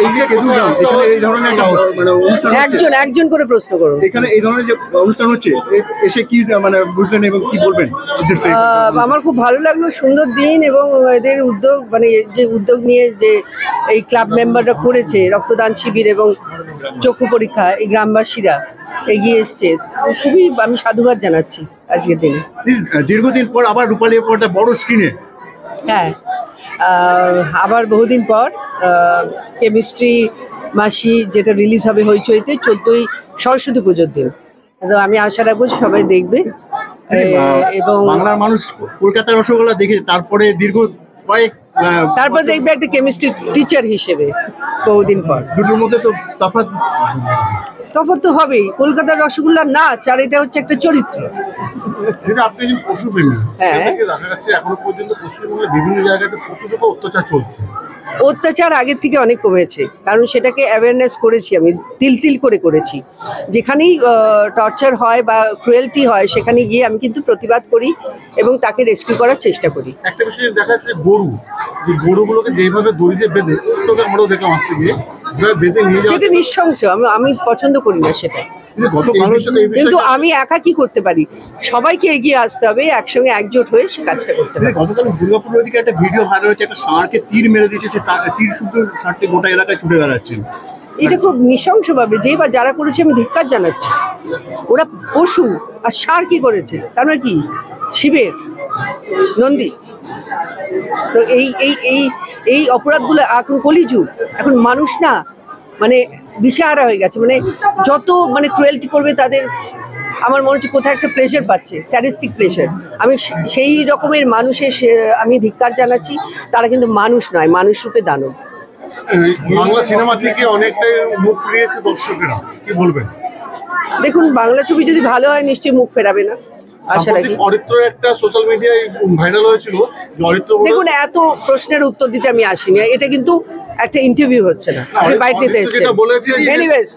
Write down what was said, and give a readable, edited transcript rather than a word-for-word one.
এই যে কেদুগ্রাম এখানে এই ধরনের একটা মানে অনুষ্ঠান একজন করে প্রশ্ন করুন। এখানে এই ধরনের যে অনুষ্ঠান হচ্ছে এসে কি মানে বুঝলেন এবং কি বলবেন? আমার খুব ভালো লাগলো, সুন্দর দিন, এবং এদের উদ্যোগ, মানে যে উদ্যোগ নিয়ে যে এই ক্লাব মেম্বাররা করেছে, রক্তদান শিবির এবং চক্ষু পরীক্ষা, এই গ্রামবাসীরা এগিয়ে এসছে, খুবই আমি সাধুবাদ জানাচ্ছি আজকের দিনে। দীর্ঘদিন পর আবার রূপালী পর্দা বড় স্ক্রিনে, হ্যাঁ, আবার বহুদিন পর কেমিস্ট্রি মাসি যেটা রিলিজ হবে হইচইতে 14ই সরস্বতী পুজোর দিন। তো আমি আশা রাখবো সবাই দেখবে, এবং বাংলার মানুষ কলকাতার রসগোল্লা দেখে তারপরে দীর্ঘ তারপর দেখবে একটা কেমিস্ট্রি টিচার হিসেবে বহুদিন পর। দুটোর মধ্যে তো তফাৎ তো হবেই, কলকাতার রসগোল্লা নাচ আর এটা হচ্ছে একটা চরিত্র। আপনি একজন পশুপ্রেমী, হ্যাঁ, দেখা যাচ্ছে এখনো পর্যন্ত পশ্চিমবঙ্গের বিভিন্ন জায়গাতে পশুদের উপর অত্যাচার চলছে। অত্যাচার আগের থেকে অনেক কমেছে, কারণ সেটাকে অ্যাওয়ারনেস করেছি আমি, তিল করে করেছি। যেখানেই টর্চার হয় বা ক্রুয়েলটি হয় সেখানে গিয়ে আমি কিন্তু প্রতিবাদ করি এবং তাকে রেস্কিউ করার চেষ্টা করি। একটা বিষয় দেখা যাচ্ছে গরুগুলোকে যেভাবে দড়িতে বেঁধে, আমরাও দেখলাম আসতে গিয়ে বেঁধে নিয়ে যাওয়া, সেটা নৃশংস, আমি পছন্দ করি না সেটা। কিন্তু আমি একা কি করতে পারি? সবাইকে এগিয়ে আসতে হবে, একসঙ্গে একজোট হয়ে সে কাজটা করতে হবে। গতকাল দুর্গাপুরের ওদিকে একটা ভিডিও ভাইরাল হয়েছে, একটা ষাঁড়কে তীর মেরে দিয়েছে, সে তীর শুধু ষাঁড়টি গোটা এলাকায় ছুটে বেড়াচ্ছেন। এটা খুব নৃশংসভাবে যে বা যারা করেছে আমি ধিক্কার জানাচ্ছি। ওরা পশু, আর ষাঁড় কি করেছে? তার মানে কি শিবের নন্দী? তো এই এই এই এই অপরাধগুলো এখন কলিযুগ, এখন মানুষ না মানে দিশেহারা হয়ে গেছে, মানে যত মানে ক্রুয়েলটি করবে তাদের, আমার মনে হচ্ছে কোথায় একটা প্লেজার পাচ্ছে, স্যাডিস্টিক প্লেজার। আমি সেই রকমের মানুষের আমি ধিক্কার জানাচ্ছি। তারা কিন্তু মানুষ নয়, মানুষ রূপে দানব। বাংলা সিনেমা থেকে অনেকটাই মুখ ফিরিয়েছে দর্শকেরা, কি বলবেন? দেখুন, বাংলা ছবি যদি ভালো হয় নিশ্চয়ই মুখ ফেরাবে না, আশা রাখি। অরিত্র একটা সোশ্যাল মিডিয়ায় ভাইরাল হয়েছিল, দেখুন এত প্রশ্নের উত্তর দিতে আমি আসিনি, এটা কিন্তু একটা ইন্টারভিউ হচ্ছে না, আমি বাইট নিতে এসেছি। এনিওয়েজ